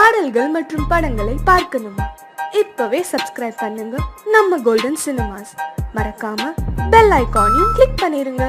பாடல்கள் மற்றும் படங்களை பார்க்கணுமா? இப்பவே சப்ஸ்கிரைப் பண்ணுங்க நம்ம கோல்டன் சினிமாஸ். மறக்காம பெல் ஐகானையும் கிளிக் பண்ணிருங்க.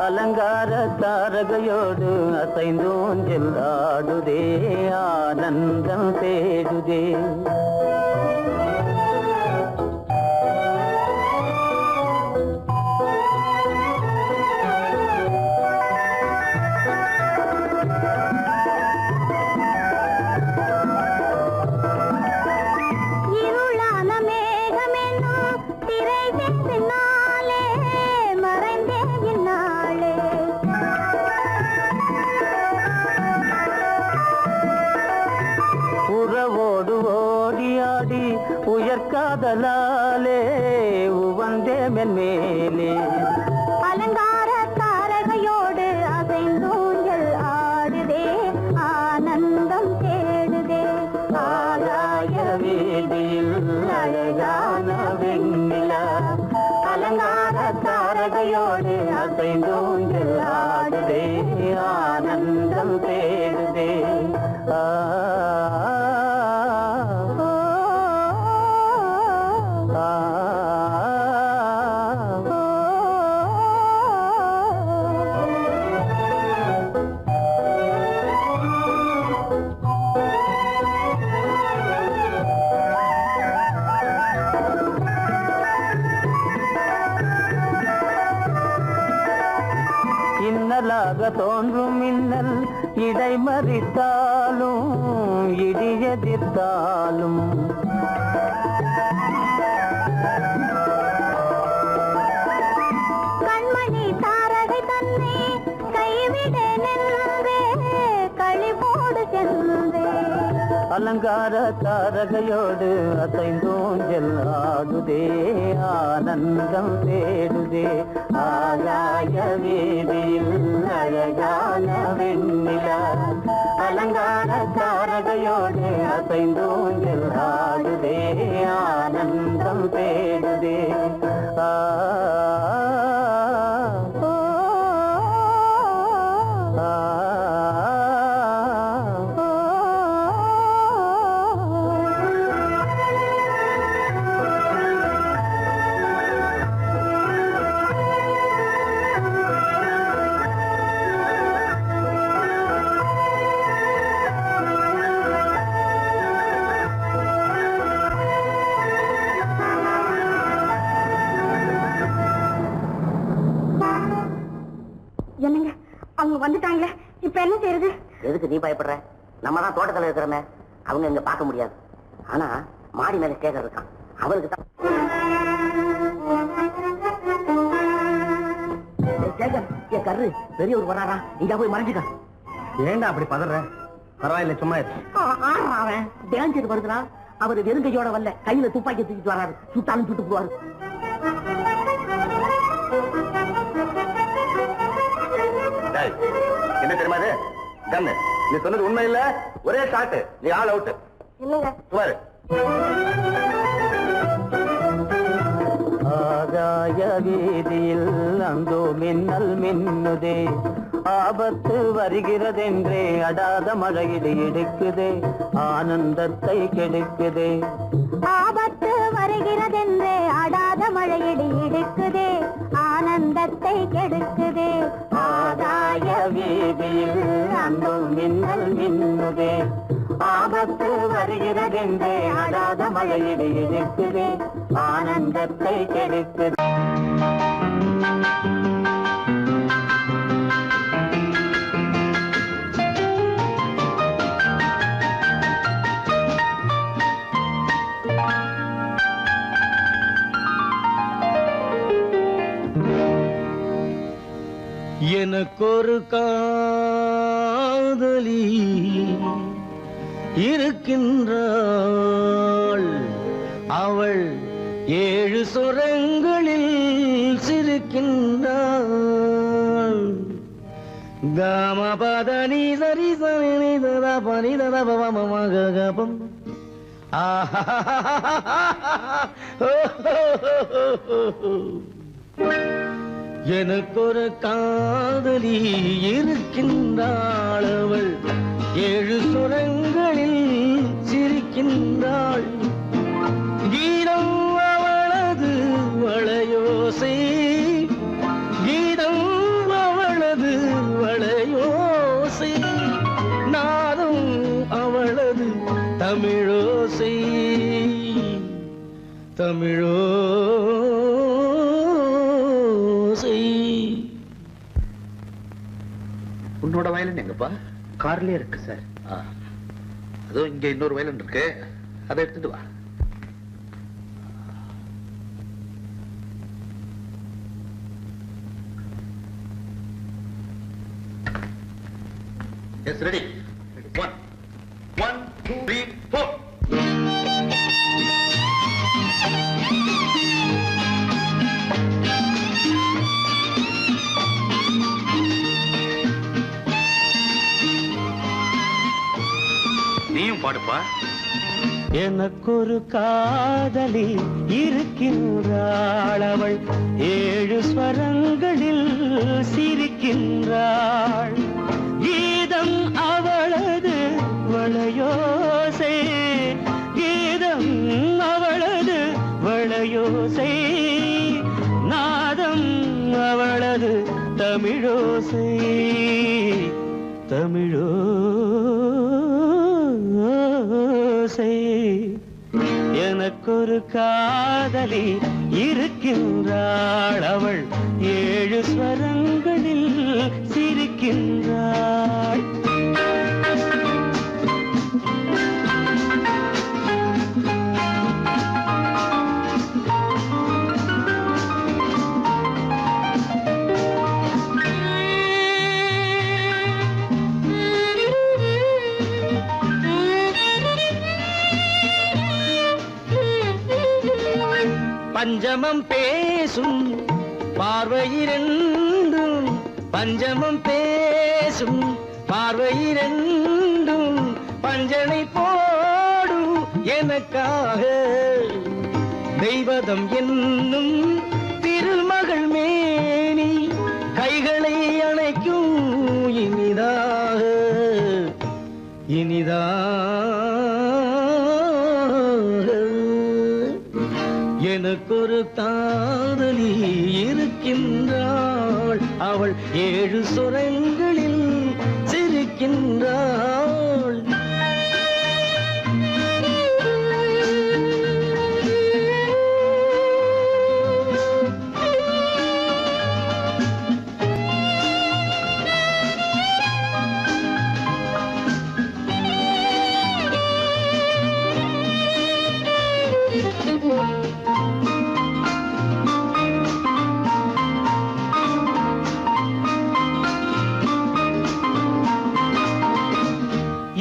அலங்கார தாரகையோடு அசைந்தூஞ்சல் ஆடுதே, ஆனந்தம் தேடுதே. உயர்காதலாலே உவந்தே மென்மேலே அலங்கார தாரகையோடு அசைந்தூஞ்சல் ஆடுதே, ஆனந்தம் தேடுதே. ஆகாய வீதியில் அழகான வெண்ணிலா, அலங்கார தாரகையோடு அசைந்தூஞ்சல் ஆடுதே, ஆனந்தம் தேடுதே. இன்னலாக தோன்றும் மின்னல் இடைமறித்தாலும் இடியெதிர்த்தாலும் கண்மணி தாரகை தன்னை கைவிட நின்றே, களிபோடு சென்றே. அலங்கார தாரகையோடு அசைந்தூஞ்சல் ஆடுதே, ஆனந்தம் தேடுதே. ஆகாய வீதியில் அழகான வெண்ணிலா, அலங்கார தாரகையோடு அசைந்தூஞ்சல் ஆடுதே, ஆனந்தம் தேடுதே. என்னங்க, அவங்க வந்துட்டாங்களே, இப்ப என்ன செய்யறது? எதுக்கு நீ பயப்படுற? நம்ம தான் தோட்டத்தில் இருக்கிறோமே, அவங்க இங்க பார்க்க முடியாது. ஆனா மாடி மேல ஸ்டேஜர் இருக்கான், அவருக்கு தான். கரு பெரியவர் வராரா, இங்க போய் மறைஞ்சுக்க. ஏண்டா அப்படி பதற? பரவாயில்ல, சும்மா அவன் டேஞ்சர் வருதுனா. அவர் வெறுங்கையோட வரல, கையில துப்பாக்கி தூக்கிட்டு வராரு. சுட்டாலும் சுட்டு போவாரு. என்ன தெரியுமா? கண்ணு, நீ சொன்னது உண்மை இல்ல, ஒரே ஷாட், நீ ஆல் அவுட். இல்லங்க சுமாரு. ஆகாய வீதியில் அந்தோ மின்னல் மின்னுதே, ஆபத்து வருகிறதென்றே அடாத மழையிடு இடுக்குதே ஆனந்தத்தை கெடுக்குதே. ஆபத்து வருகிறதென்றே அடாத மழையிடி இடுக்குதே ஆனந்தத்தை கெடுக்குதே. ஆதாய வீதியில் அன்பும் மின்னல் மின்னுதே. ஆபத்து வருகிறதென்றே அடாத மழையிடு இடுக்குதே ஆனந்தத்தை கெடுக்குதே. எனக்கொரு காதலி இருக்கின்றாள். அவள் 7 சுரங்களில் சிரிக்கின்றாள். காமபதனி சரி சரி ததா பனி ததா பவமகபம். எனக்கொரு காதலி இருக்கின்றாள். அவள் 7 சுரங்களில் சிரிக்கின்றாள். கீதம் அவளது வளையோசை. கீதம் அவளது வளையோசை. நாதம் அவளது தமிழோசை. தமிழோசை. உன்னோட வயலன் எங்கப்பா? கார்லயே இருக்கு சார். அதோ இங்க இன்னொரு வயலன் இருக்கு, அதை எடுத்துட்டு வா. Yes, ready. 1 2 3 4. நீயும் பாடுப்பா. எனக்கொரு காதலி இருக்கின்றாள். அவள் 7 ஸ்வரங்களில் சிரிக்கின்றாள். கீதம் அவளது வளையோசை. கீதம் அவளது வளையோசை. நாதம் அவளது தமிழோசை. தமிழோசை. எனக்கொரு காதலி இருக்கின்றாள். அவள் 7 ஸ்வரங்களில் சிரிக்கின்றாள். பஞ்சமம் பேசும் பார்வையிரண்டும். பஞ்சமம் பேசும் பார்வையிரண்டும். பஞ்சனை போடும் எனக்காக. தெய்வதம் என்னும் திருமகள் மேனி கைகளை அணைக்கும் இனிதாக. எனக்கொரு காதலி இருக்கின்றாள். அவள் 7 சுரங்களில் சிரிக்கின்றாள்.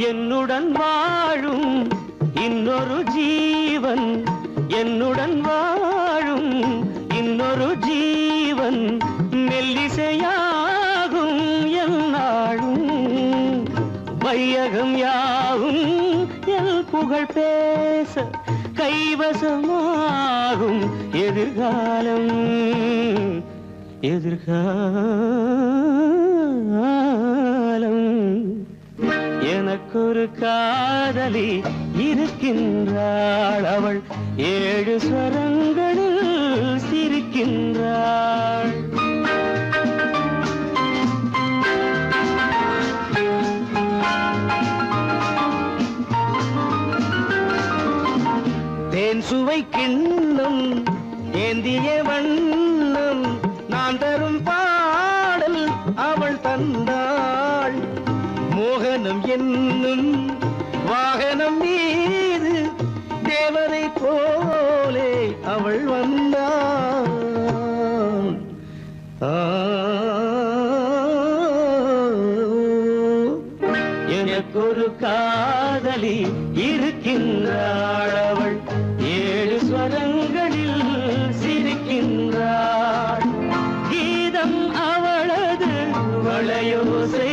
என்னுடன் வாழும் இன்னொரு ஜீவன். என்னுடன் வாழும் இன்னொரு ஜீவன். மெல்லிசையாகும் என்னாலும். வையகம் யாவும் என் புகழ் பேச கைவசமாகும் எதிர்காலம். எதிர்காலம். எனக்கொரு காதலி இருக்கின்றாள், அவள் 7 ஸ்வரங்களில் சிரிக்கின்றாள். தேன் சுவை கிண்ணம் ஏந்திய வண்ணம் நான் தரும் பாடல் அவள் தந்தாள். மோகனம் என்னும் வாகனம் மீது தேவதை போலே அவள் வந்தாள். எனக்கொரு காதலி இருக்கின்றாள், அவள் 7 ஸ்வரங்களில் சிரிக்கின்றாள். கீதம் அவளது வளையோசை,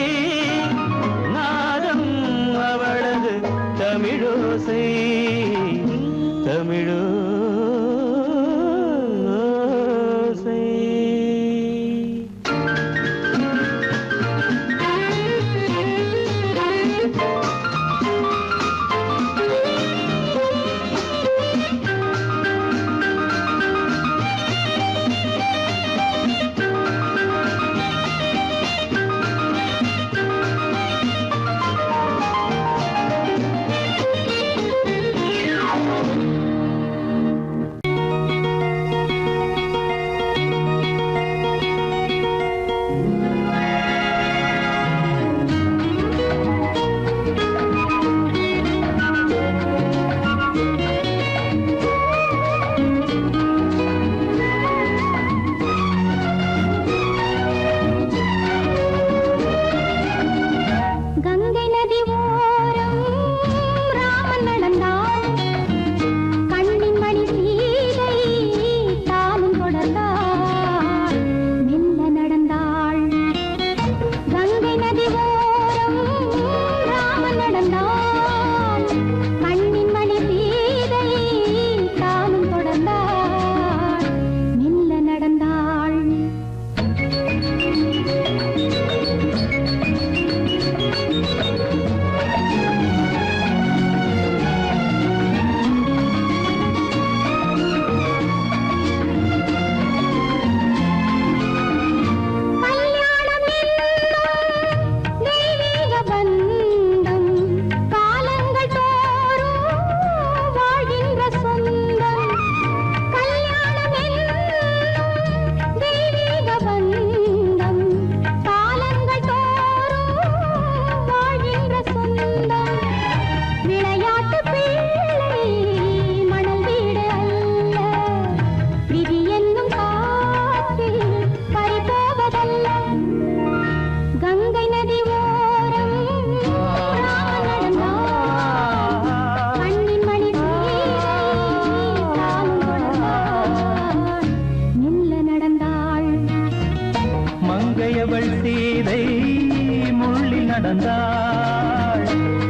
நாதம் அவளது தமிழோசை, தமிழோசை.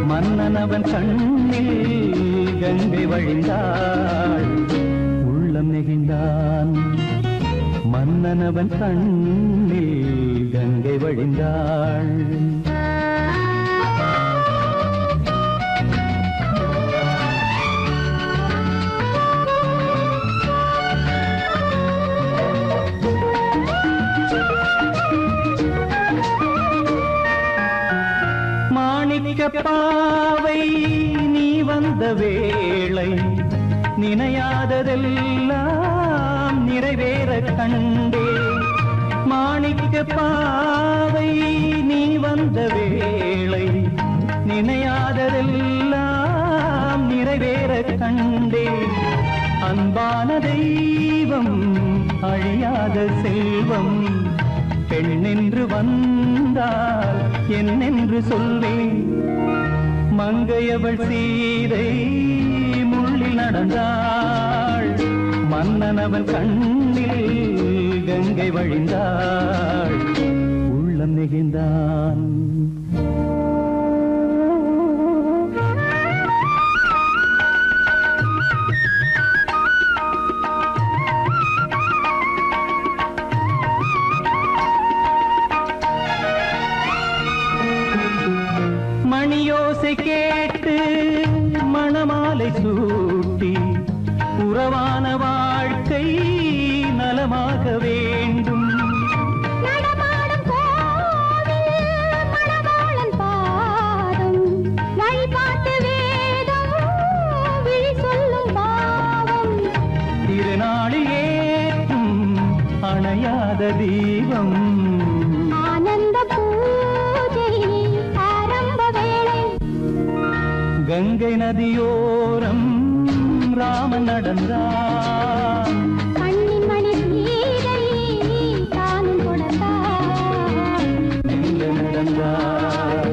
மன்னனவன் கண்ணில் கங்கை வழிந்தாள், உள்ளம் நெகிழ்ந்தான். மன்னனவன் கண்ணில் கங்கை வழிந்தாள். பாவை நீ வந்த வேளை நினையாததெல்லாம் நிறைவேற கண்டே. மாணிக்க பாவை நீ வந்த வேளை நினையாததெல்லாம் நிறைவேற கண்டே. அன்பான தெய்வம் அழியாத செல்வம் பெண்ணென்று வந்தால் என்னென்று சொல்வேன். மங்கையவள் சீதை முள்ளில் நடந்தாள், மன்னனவன் கண்ணில் கங்கை வழிந்தாள், உள்ளம் நெகிழ்ந்தான். மணியோசை கேட்டு மணமாலை சூட்டி உறவான வாழ்க்கை நலமாக வேண்டும். நடமாடும் கோவில் மணவாளன் பாதம் வழிபாட்டு வேதம் விழி சொல்லும் பாவம். திருநாளில் ஏற்றும் அணையாத தீபம். ஆனந்த பூஜை ஆரம்ப வேளை. கங்கை நதியோரம் ராமன் நடந்தார். கண்ணின் மணி சீதை தானும் கொடுத்தார். எங்க நடந்தார்.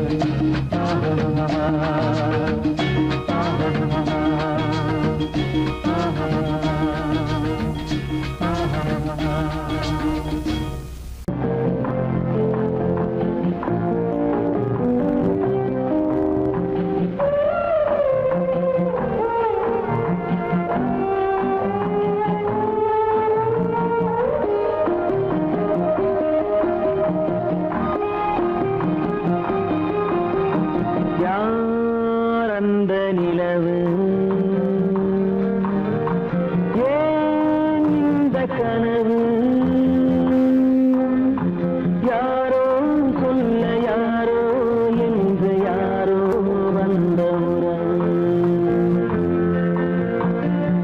யார் அந்த நிலவு, ஏன் இந்த கனவு, யாரோ சொல்ல யாரோ என்று யாரோ வந்த உறவு.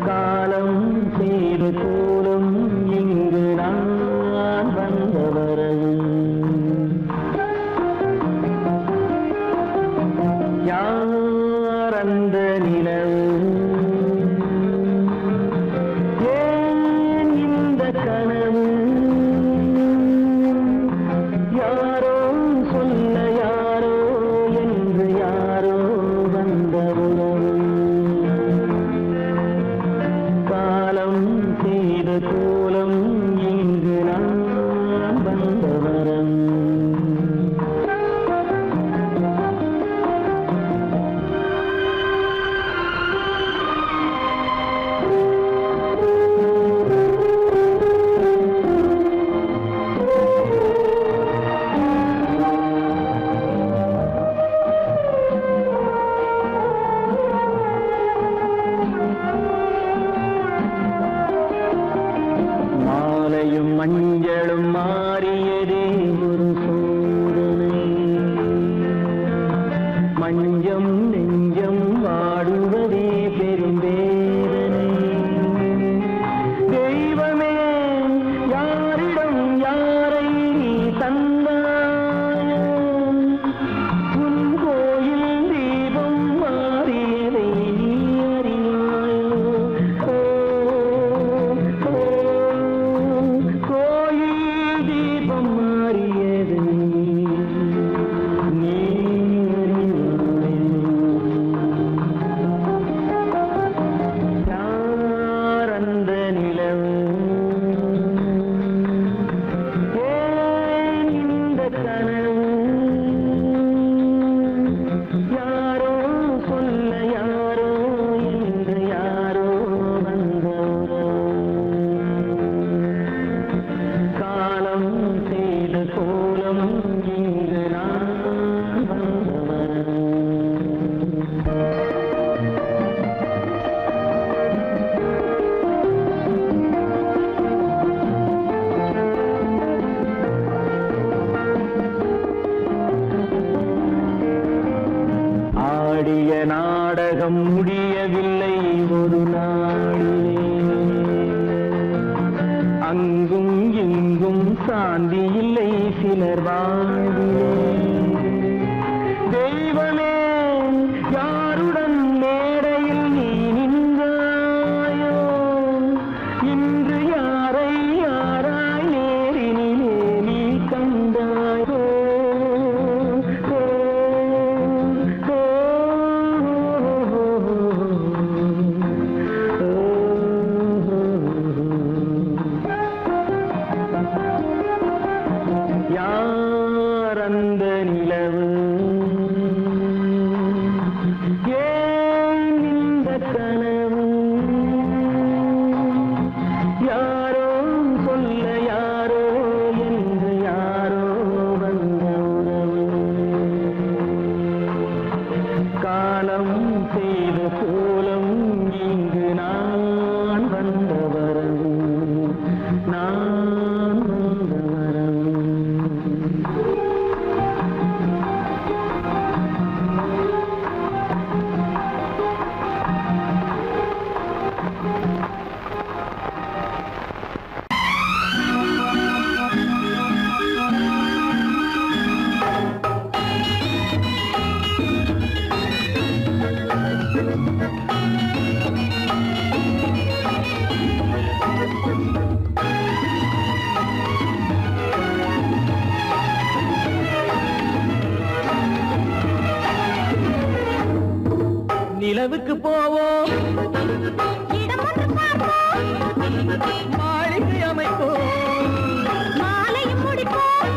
காலம் செய்து கூலும் இங்கு நான் வந்த வரவு. யார் அந்த நிலவு, ஏன் இந்த கனவு, யாரோ சொல்ல யாரோ என்று யாரோ வந்த உறவு. காலம் செய்த கோலம் இங்கு நான் வந்த வரவு. மாலையும் மஞ்சளும் மாறியதே ஒரு சோதனை. மஞ்சம் நெஞ்சம் வாடுவதே பெரும் வேதனை. தெய்வமே யாரிடம் யாரை நீ தந்தாயோ, உன் கோயில் தீபம் மாறியதை நீ அறியாயோ. கோயில் தீபம் மாறியது நீ யார் அந்த நிலவு, ஏன் இந்த கனவு, யாரோ சொல்ல யாரோ என்று யாரோ வந்த காலம் செய்த கோலம் இங்கு நான் வந்தவர். ஆடிய நாடகம் முடியவில்லை ஒரு நாளிலே. அங்கும் இங்கும் சாந்தி இல்லை சிலர் வாழ்விலே. தெய்வமே யாருடன் மேடையில் நீ நின்றாயோ, இன்று யாரை யாராய் நேரினிலே நீ கண்டாயோ. யார் அந்த நிலவு, காலம் செய்த கோலம் இங்கு நான் வந்தவரம் நான் வந்தவரம் நிலவுக்கு போவோம் மாளிகை அமைப்போம் மாலையும் முடிப்போம்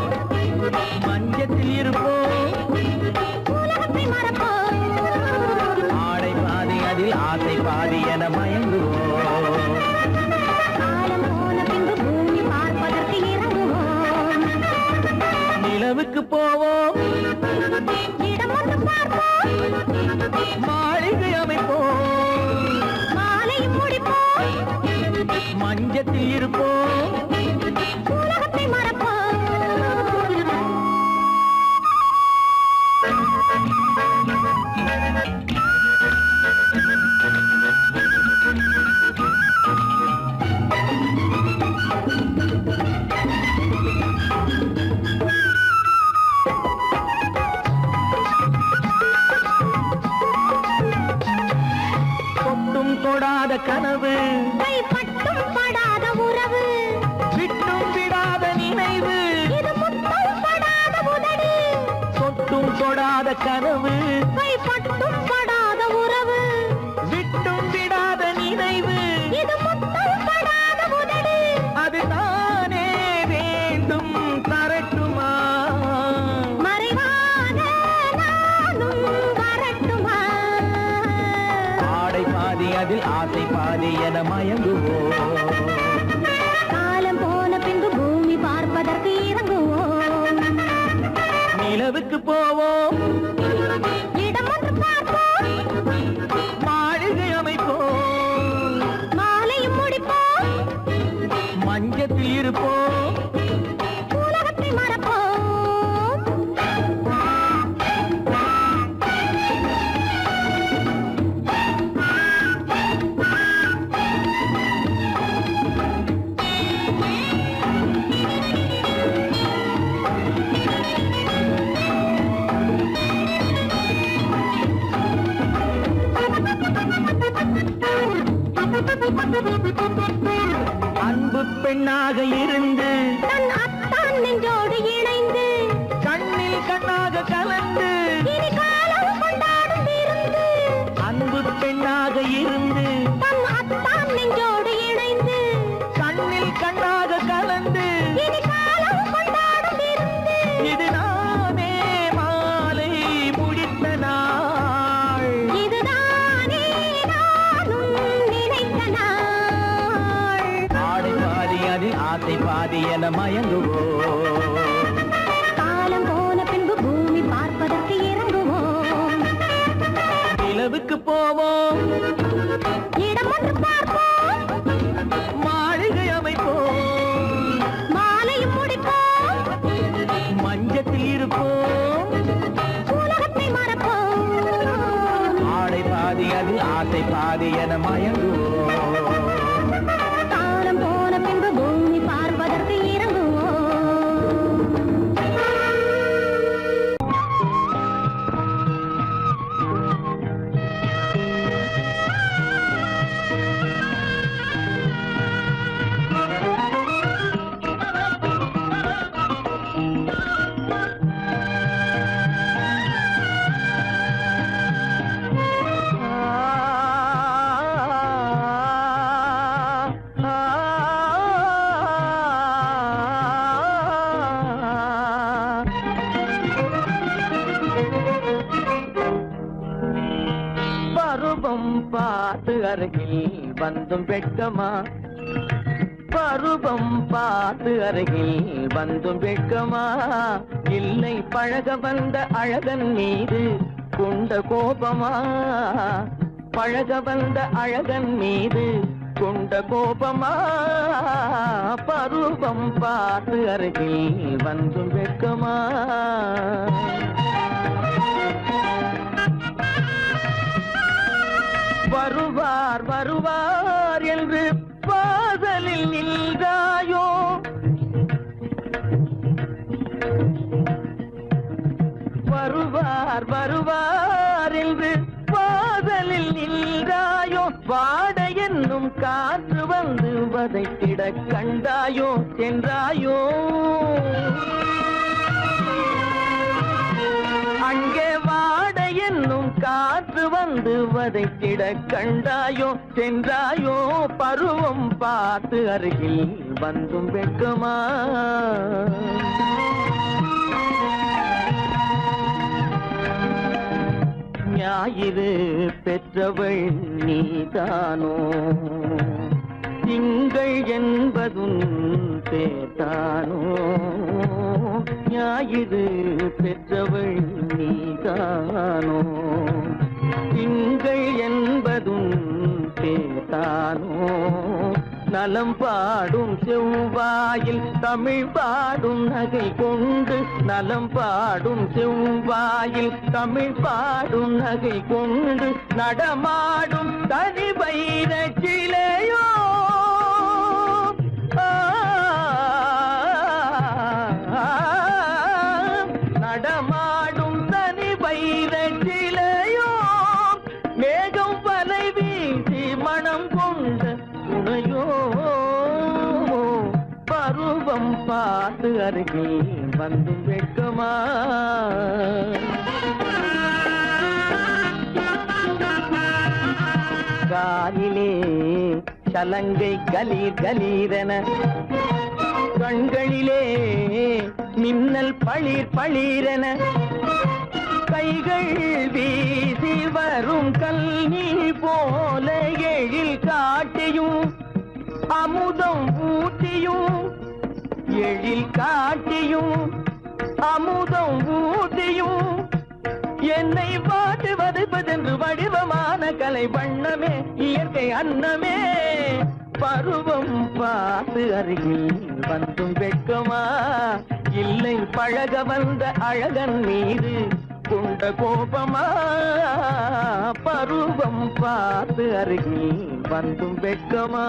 மஞ்சத்தில் இருப்போம் உலகத்தை மறப்போம் ஆடை பாதி அதில் ஆசை பாதி என மயங்குவோம் காலம் போன பின்பு பூமி பார்ப்பதற்கு இறங்குவோம் நிலவுக்கு போவோம் இடம் ஒன்று பார்ப்போம் மாளிகை அமைப்போம் மாலையும் முடிப்போம் மஞ்சத்தில் இருப்போம் உலகத்தை மறப்போம் தொட்டும் தொடாத கனவு கைப்பட்டும் படாத உறவு விட்டும் விடாத நினைவு இது முத்தம் படாத உதடு தொட்டும் தொடாத கனவு கைப்பட்டும் படாத உறவு விட்டும் விடாத நினைவு இது முத்தம் படாத உதடு அது தானே வேண்டும் தரட்டுமா மறைவான நானும் வரட்டுமா ஆடை பாதி அதில் ஆசை பாதி என மயங்குவோம் காலம் போன பின்பு பூமி பார்ப்பதற்கு இறங்குவோம் நிலவுக்கு போவோம் இடம் ஒன்று பார்ப்போம் மாளிகை அமைப்போம் மாலையும் முடிப்போம் மஞ்சத்தில் இருப்போம் உலகத்தை மறப்போம் அன்பு பெண்ணாக இருந்து தன் அத்தான் நெஞ்சோடு இணைந்து கண்ணில் கண்ணாக கலந்து இனி காலம் கொண்டாடும் விருந்து அன்பு பெண்ணாக இருந்து தன் அத்தான் நெஞ்சோடு இணைந்து கண்ணில் கண்ணாக கலந்து இனி காலம் கொண்டாடும் விருந்து இது நானே மாலை முடித்த நாள் இதுதானே நானும் நினைத்த நாள் ஆடை பாதி அதில் ஆசை பாதி என மயங்குவோம் காலம் போன பின்பு பூமி பார்ப்பதற்கு இறங்குவோம் நிலவுக்கு போவோம் இடம் ஒன்று பார்ப்போம் மாளிகை அமைப்போம் மாலையும் முடிப்போம் மஞ்சத்தில் இருப்போம் உலகத்தை மறப்போம் ஆடை பாதி அதில் ஆசை பாதி என மயங்குவோம் காலம் போன பின்பு பூமி பார்ப்பதற்கு இறங்குவோம் பருவம் பார்த்து அருகில் வந்தும் வெட்கமா பருவம் பார்த்து அருகில் வந்தும் வெட்கமா இல்லை பழக வந்த அழகன் மீது கொண்ட கோபமா பழக வந்த அழகன் மீது கொண்ட கோபமா பருவம் பார்த்து அருகில் வந்தும் வெட்கமா வருவார் வருவார் என்று வாசலில் நின்றாயோ வருவார் வருவார் என்று வாசலில் நின்றாயோ வாட என்னும் காற்று வந்து வதைத்திட கண்டாயோ சென்றாயோ அங்கே வாட என்னும் காற்று வந்து வதைத்திட கண்டாயோ சென்றாயோ பருவம் பார்த்து அருகில் வந்தும் வெட்கமா ஞாயிறு பெற்றவள் நீதானோ திங்கள் என்பதும் பேத்தானோ ஞாயிறு பெற்றவள் நீதானோ திங்கள் என்பதும் பேத்தானோ நலம் பாடும் செவ்வாயில் தமிழ் பாடும் நகை கொண்டு நலம் பாடும் செவ்வாயில் தமிழ் பாடும் நகை கொண்டு நடமாடும் தனி வைர சிலையோ நடமாடும் தனி வைர சிலையோ மேகம் வலை வீசி மனம் கொண்ட துணையோ பருவம் பார்த்து அருகில் வந்து வெட்கமா காலிலே சலங்கை கலீர் கலீரென கண்களிலே மின்னல் பளிர் பளிரென கைகள் வீசி வரும் கல்நீர் போல எழில் காட்டியும் அமுதம் ஊட்டியும் எழில் காட்டியும் அமுதம் ஊட்டியும் என்னை பாட்டு வதைப்பதென்று வடிவமான கலை வண்ணமே இயற்கை அன்னமே பருவம் பார்த்து அருகில் வந்தும் வெட்கமா இல்லை பழக வந்த அழகன் மீது கொண்ட கோபமா பருவம் பார்த்து அருகில் வந்தும் வெட்கமா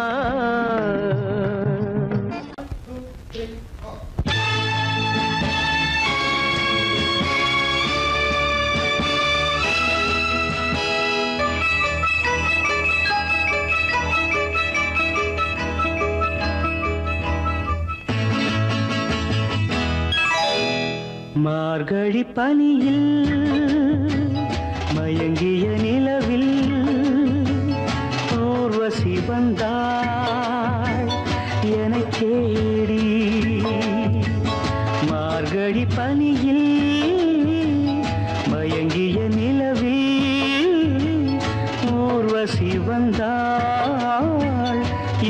மார்கழி பனியில் மயங்கிய நிலவில் ஊர்வசி வந்தாள் எனச் தேடி மார்கழி பனியில் மயங்கிய நிலவில் ஊர்வசி வந்தாள்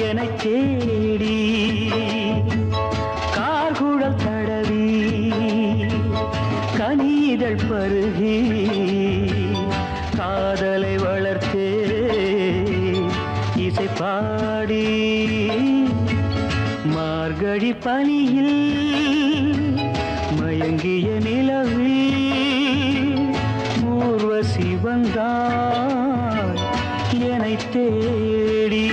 எனச் தேடி கார்குழல் தடவி கனிதழ் பருகி காதலை வளர்த்தே இசை பாடி மார்கழி பனியில் மயங்கிய நிலவில் ஊர்வசி வந்தாள் என்னைத் தேடி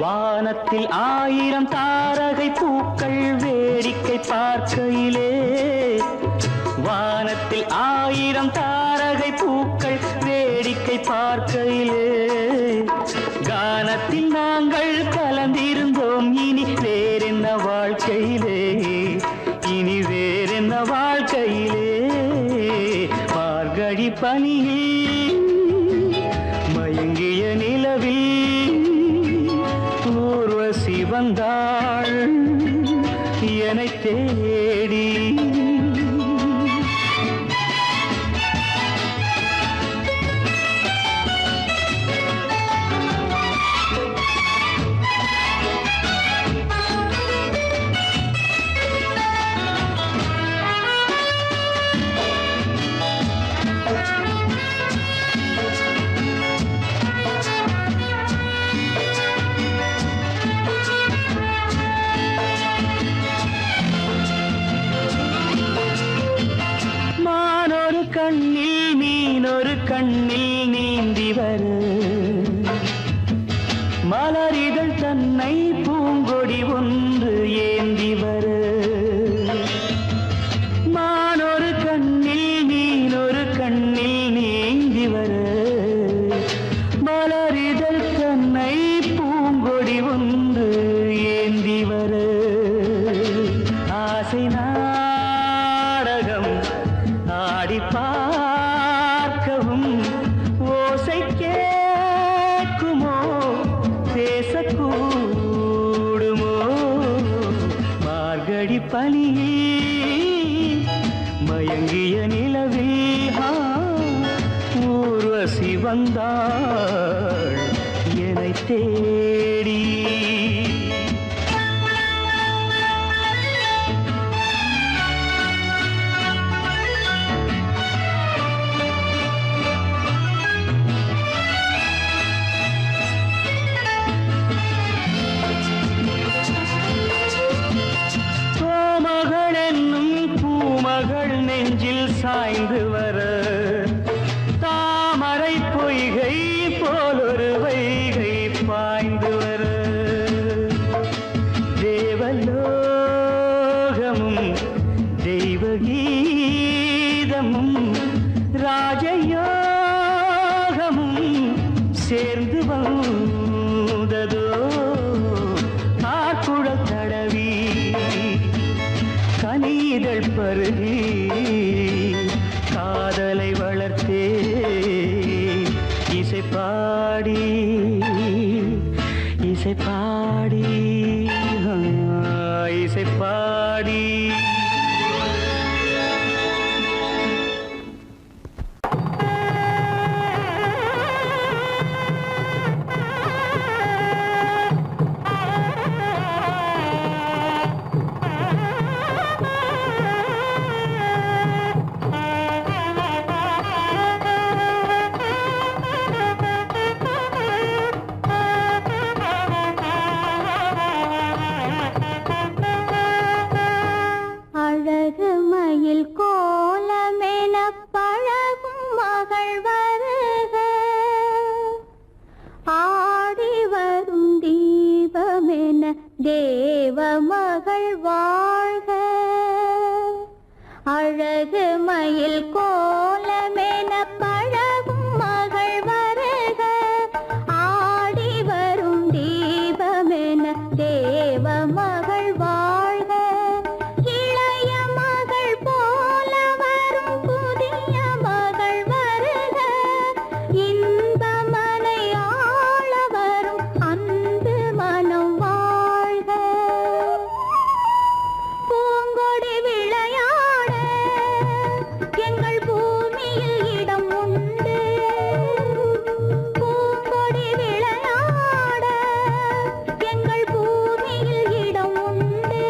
வானத்தில் 1000 தாரகை பூக்கள் வேடிக்கை பார்க்கையிலே வானத்தில் 1000 தாரகை பூக்கள் வேடிக்கை பார்க்கையிலே கானத்தில் நாங்கள் கலந்திருந்தோம் இனி வேறென்ன வாழ்க்கையிலே இனி வேறென்ன வாழ்க்கையிலே மார்கழி பனியில் மயங்கிய நிலவில் ஊர்வசி வந்தாள் என்னை தேடி கண்ணில் மீனொரு கண்ணில் நீந்தி வரு மலரிதழ் தன்னை பூங்கொடி ஒன்று ஏந்தி வரு மானொரு கண்ணில் மீனொரு கண்ணில் நீந்தி வரு மலரிதழ் தன்னை பூங்கொடி ஒன்று ஏந்தி வரு ஆசை நாடகம் ஆடி பார்க்கவும் ஓசை கேட்குமோ பேசக்கூடுமோ மார்கழி பனியில் மயங்கிய நிலவில் ஊர்வசி வந்தாள் என்னை தேடி நெஞ்சில் சாய்ந்து வர தாமரை பொய்கை போலொரு வைகை பாய்ந்து வர தேவலோகமும் தெய்வகீதமும் ராஜயோகமும் சேர்ந்து வந்ததோ ஆக்குழல் தடவி கனிதழ் பருகி காதலை வளர்த்தே இசை பாடி இசை பாடி இசை பாடி தேவ மகள் வாழ்க அழகு மயில் கோலமென பழகும் மகள் வருக ஆடி வரும் தீபமென தேவ மகள் வாழ்க இளைய மகள் போல வரும் புதிய மகள் வருக இன்பமனை ஆள வரும் அன்பு மனம் பூங்கொடி விளையாட எங்கள் பூமியில் இடம் உண்டு பூங்கொடி விளையாட எங்கள் பூமியில் இடம் உண்டு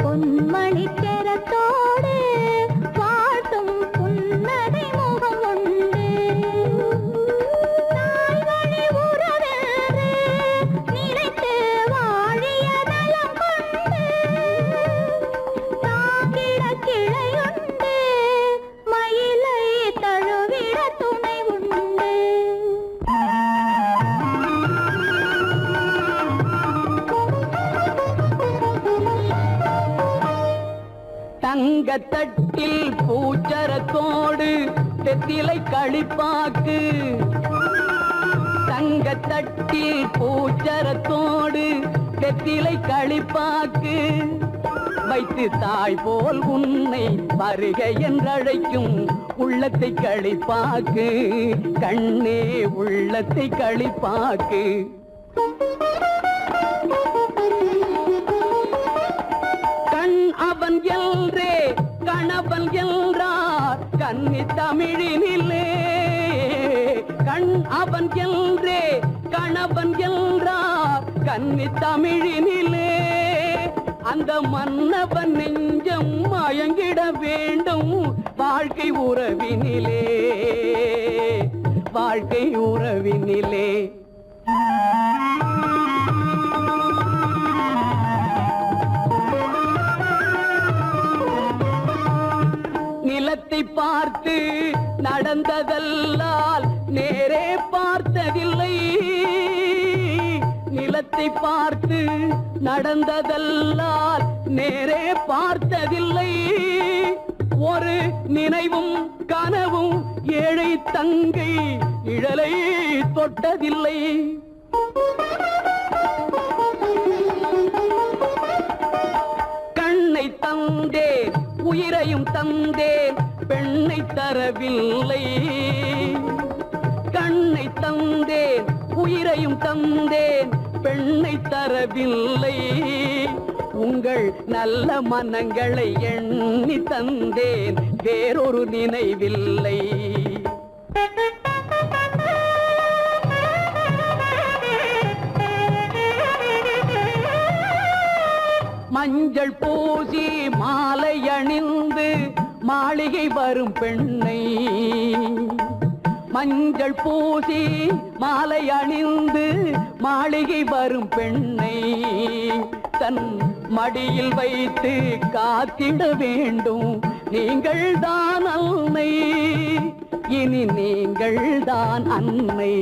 பொன்மணி தெரத்தோடு வாழ்த்தும் புன்னகை முகம் உண்டு தாய் வழி உறவென்று நினைத்து வாழிய நலம் கொண்டு தாங்கிட கிளையுண்டு மயிலை தழுவிட துணை உண்டு தங்கத்தட்டில் பூச்சரத்தோடு தெத்திலை களிப்பாக்கு தங்கத்தட்டில் பூச்சரத்தோடு தெத்திலை களிப்பாக்கு வைத்து தாய் போல் உன்னை வருக என்றழைக்கும் உள்ளத்தை களிப்பாக்கு கண்ணே உள்ளத்தை களிப்பாக்கு கணவன் என்றார் கன்னி தமிழினிலே கண் அவன் என்றே கணவன் என்றார் கன்னி தமிழினிலே அந்த மன்னவன் நெஞ்சம் மயங்கிட வேண்டும் வாழ்க்கை உறவினிலே வாழ்க்கை உறவினிலே நிலத்தை பார்த்து நடந்ததல்லால் நேரே பார்த்ததில்லை நிலத்தை பார்த்து நடந்ததல்லால் நேரே பார்த்ததில்லை ஒரு நினைவும் கனவும் ஏழை தங்கை இழலை தொட்டதில்லை கண்ணை தந்தேன் உயிரையும் தந்தேன் பெண்ணை தரவில்லை கண்ணை தந்தேன் உயிரையும் தந்தேன் பெண்ணை தரவில்லை உங்கள் நல்ல மனங்களை எண்ணி தந்தேன் வேறொரு நினைவில்லை மஞ்சள் பூசி மாலை அணிந்து மாளிகை வரும் பெண்ணை மஞ்சள் பூசி மாலை அணிந்து மாளிகை வரும் பெண்ணை தன் மடியில் வைத்து காத்திட வேண்டும் நீங்கள் தான் அன்னை இனி நீங்கள் தான் அன்னை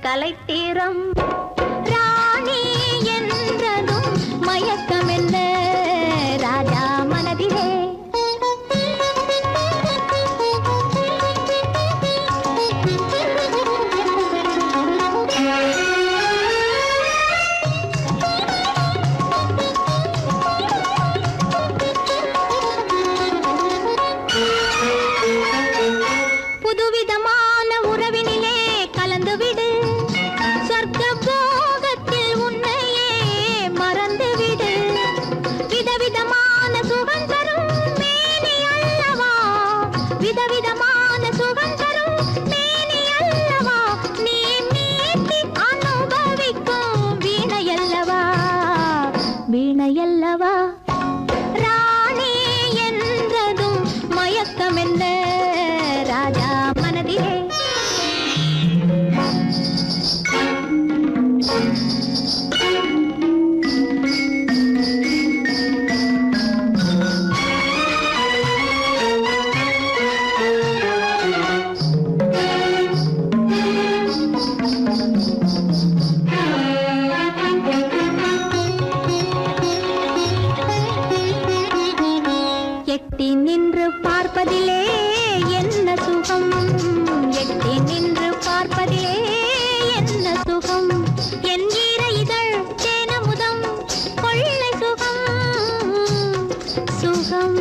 கலைத்தீரம் ராணி என்றதும் மயக்கமெல்ல ராஜா மனதிலே புதுவிதமான உறவினிலே கலந்துவிடு சொர்க்க போகத்தில் உன்னையே மறந்துவிடு விதவிதமான சுகம் தரும் மேனி அல்லவா விதவிதமான சுகம் தரும் மேனி அல்லவா நீ மீட்டி அனுபவிக்கும் வீணையல்லவா வீணையல்லவா ராணி என்றதும் மயக்கமென்ன ராஜா மனதிலே எட்டி நின்று பார்ப்பதிலே என்ன சுகம் எட்டி நின்று பார்ப்பதிலே என்ன சுகம் என் ஈர இதழ் தேனமுதம் கொள்ளை சுகம் சுகம்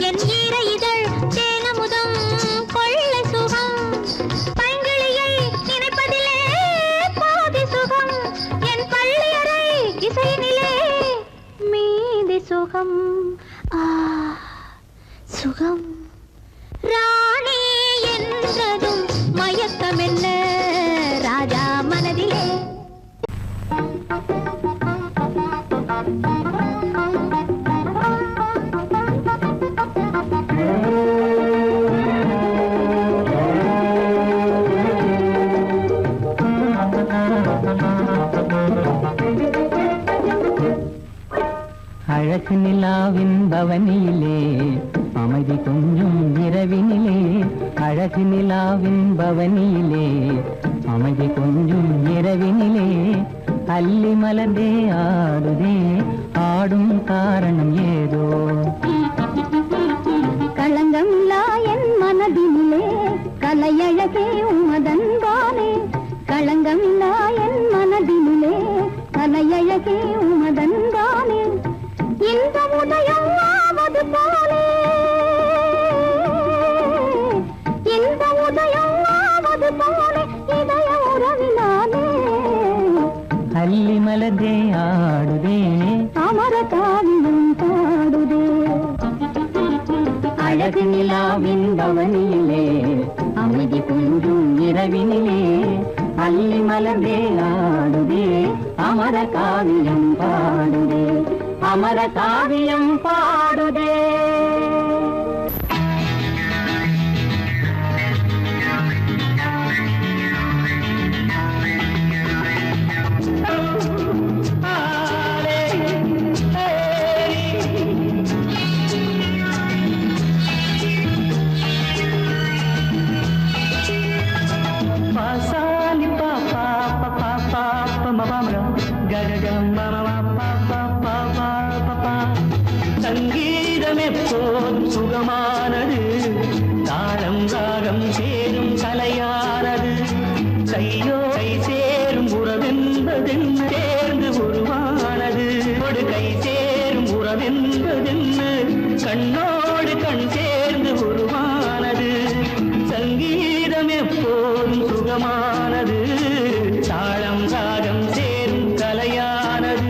என் ஈர இதழ் தேனமுதம் கொள்ளை சுகம் பைங்கிளியை நினைப்பதிலே பாதி சுகம் என் பள்ளியறை இசையினிலே மீதி சுகம் சுகம் ராணி என்றதும் மயக்கமென்ன ராஜா மனதிலே அழகு நிலாவின் பவனியிலே அமைதி கொஞ்சம் இரவினிலே அழகு நிலாவின் பவனியிலே அமைதி கொஞ்சம் இரவினிலே அல்லி மலர்ந்தே ஆடுதே ஆடும் காரணம் ஏதோ களங்கமில்லா என் மனதினிலே கலையழகே உமதன்பானே களங்கமில்லா என் மனதினிலே கலையழகே உமதன்பானே இந்த உதயம் ஆவது போலே இந்த உதயம் ஆவது போலே இதய உறவினாலே அல்லி மலதே ஆடுதே அமர காவியம் பாடுதே அழகு நிலாவின் பவனியிலே அமைதி கொஞ்சும் இரவினிலே அல்லி மலதே ஆடுதே அமர காவியம் பாடுதே அமர காவியம் பாடுதே சங்கீதம் எப்போதும் சுகமானது தாளம் ராகம் சேரும் கலையானது கையோ கை சேரும் உறவென்பதென்ன சேர்ந்து உருவானது ஒரு கை சேரும் உறவென்பதென்ன கண்ணோடு கண் சேர்ந்து உருவானது சங்கீதம் எப்போதும் சுகமானது தாளம் ராகம் சேரும் கலையானது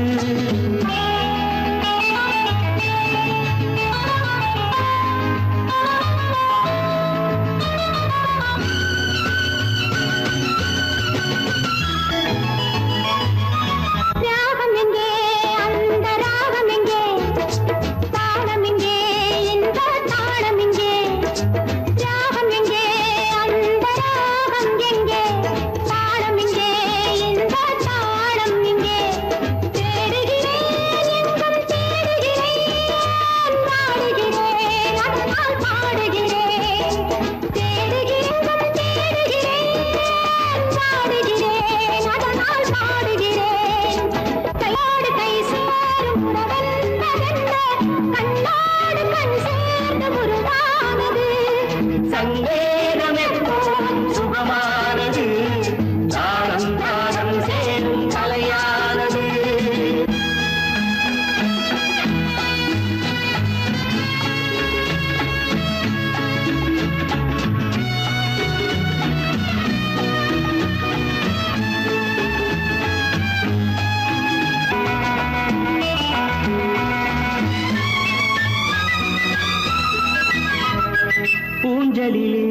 ஊஞ்சலிலே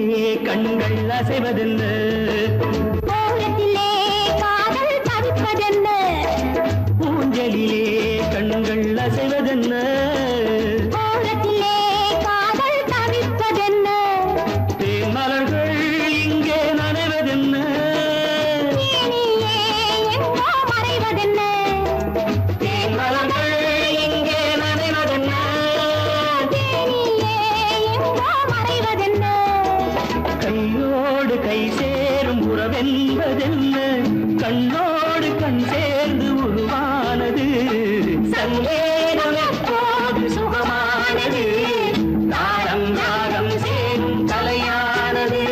கண்கள் அசைவதென்ன காதல் தவிப்பதென்ன ஊஞ்சலிலே கண்கள் அசைவதென்ன காதல் தவிப்பதென்ன தேன் மலர்கள் இங்கே நனைவதென்ன மறைவதென்ன தேன் மலர்கள் இங்கே நனைவதென்ன மறைவதென்ன கையோடு கை சேரும் உறவென்பதென்ன கண்ணோடு கண் சேர்ந்து உருவானது சங்கேதம் எப்போது சுகமானது தாளம் ராகம் சேரும் கலையானது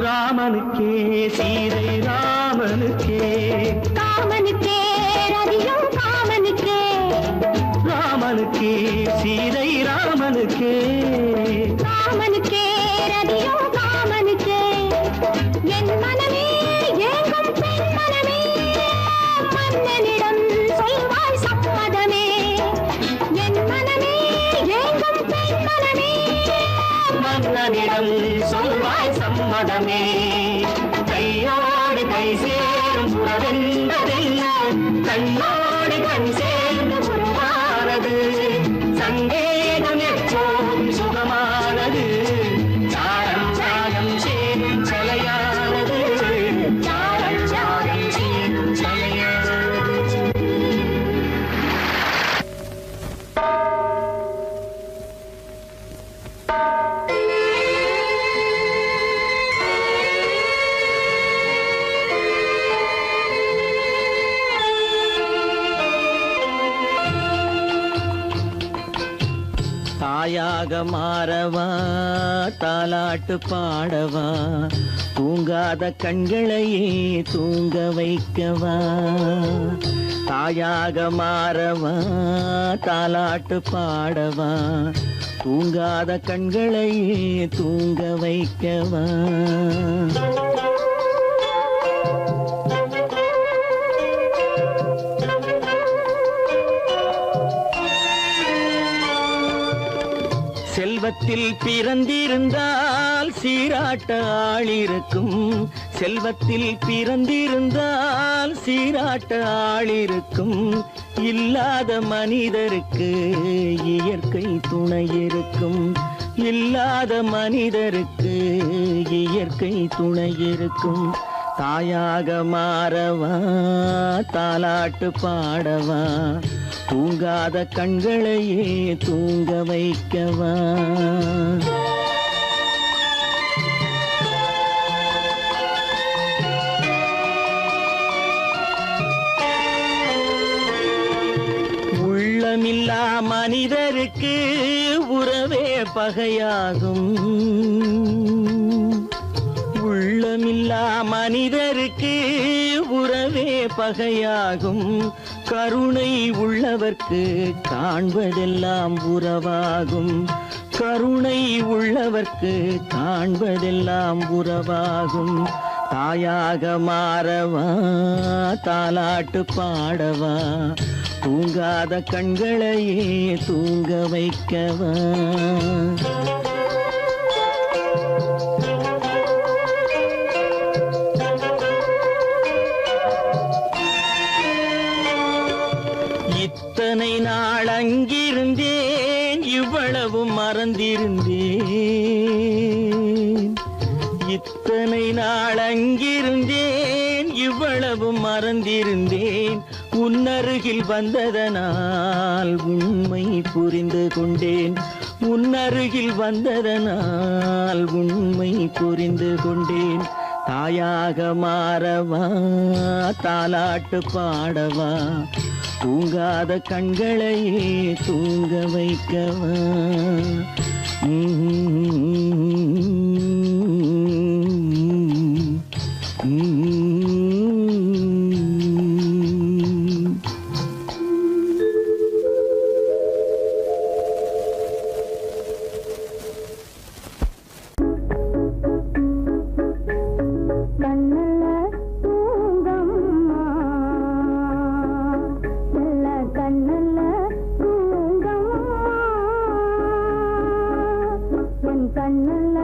ராமனுக்கே சீதை ராமனுக்கே காமனுக்கே ரதியும் காமனுக்கே ராமனுக்கே சீதை ராமனுக்கே காமனுக்கே ரதியும் காமனுக்கே என் மனமே ஏங்கும் பெண் மனமே மன்னனிடம் சொல்வாய் சம்மதமே என் மனமே ஏங்கும் பெண் மனமே மன்னனிடம் சொல்வாய் சம்மதமே கையோடு கை சேரும் உறவென்பதென்ன கண்ணோடு கண் சேர்ந்து உருவானது சங்கேதம் எப்போதும் சுகமானது தாளம் ராகம் சேரும் கலையானது தாளம் ராகம் சேரும் கலையானது தாயாக மாறவா தாலாட்டு பாடவா தூங்காத கண்களையே தூங்க வைக்கவா தாயாக மாறவா தாலாட்டு பாடவா தூங்காத கண்களையே தூங்க வைக்கவா செல்வத்தில் பிறந்திருந்தால் சீராட்ட ஆளிருக்கும் செல்வத்தில் பிறந்திருந்தால் சீராட்ட ஆளிருக்கும் இல்லாத மனிதருக்கு இயற்கை துணை இருக்கும் இல்லாத மனிதருக்கு இயற்கை துணை இருக்கும் தாயாக மாறவா தாலாட்டு பாடவா தூங்காத கண்களையே தூங்க வைக்கவா உள்ளமில்லா மனிதருக்கு உறவே பகையாகும் உள்ளமில்லா மனிதருக்கு உறவே பகையாகும் கருணை உள்ளவர்க்கு காண்பதெல்லாம் உறவாகும் கருணை உள்ளவர்க்கு காண்பதெல்லாம் உறவாகும் தாயாக மாறவா தாலாட்டு பாடவா தூங்காத கண்களையே தூங்க வைக்கவா இத்தனை நாள் அங்கிருந்தேன் இவ்வளவு மறந்திருந்தேன் இத்தனை நாள் அங்கிருந்தேன் இவ்வளவு மறந்திருந்தேன் உன்னருகில் வந்ததனால் உண்மை புரிந்து கொண்டேன் உன்னருகில் வந்ததனால் உண்மை புரிந்து கொண்டேன் தாயாக மாறவா தாலாட்டு பாடவா தூங்காத கண்களையே தூங்க வைக்கவா கண்ணல்ல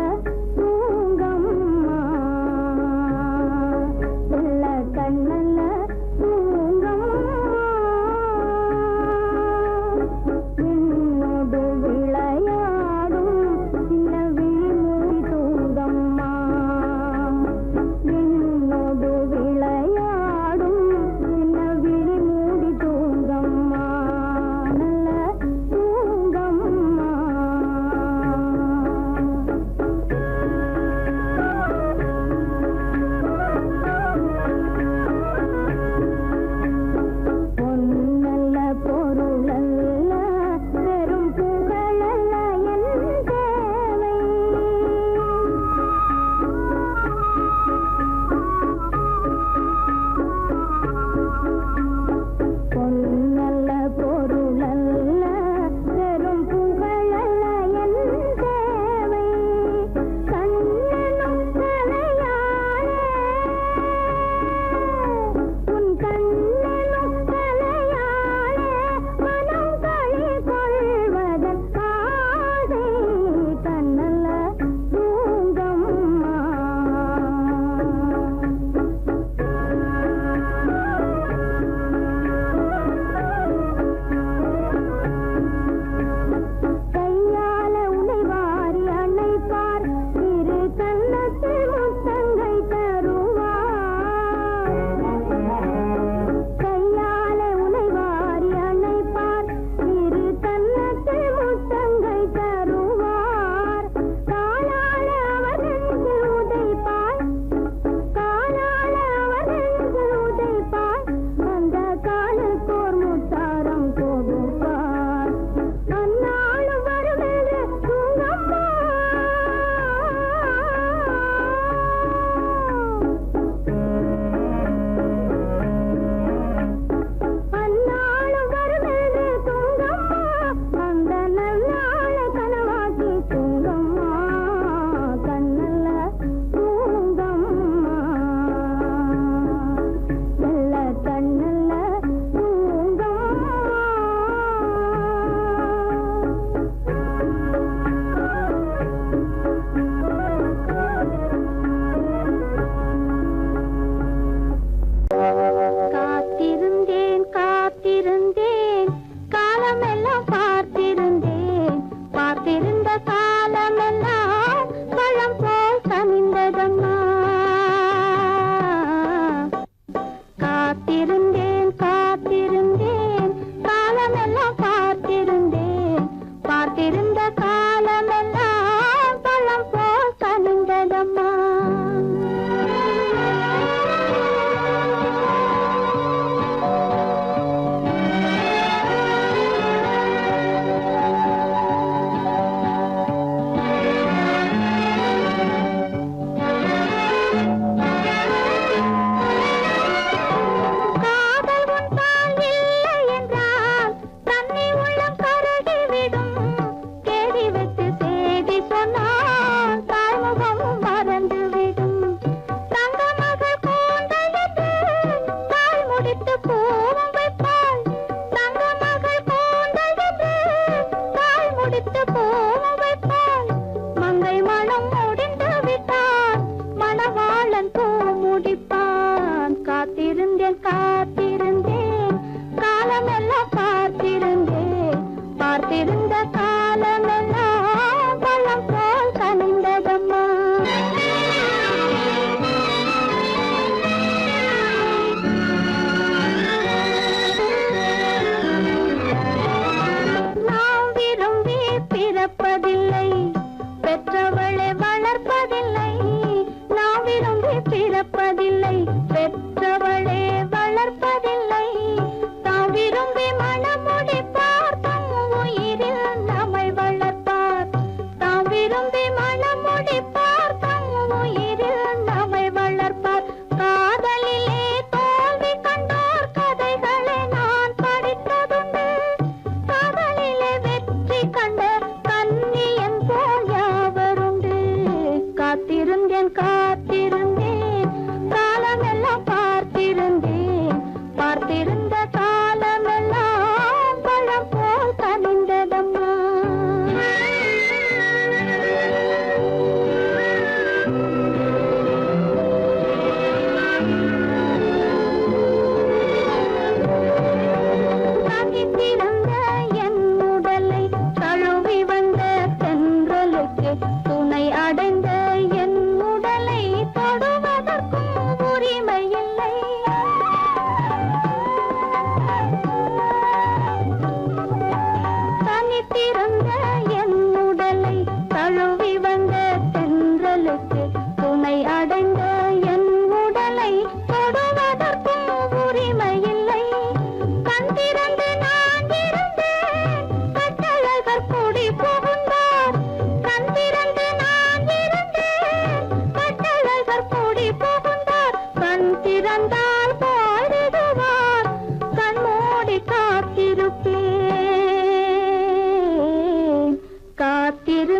திரு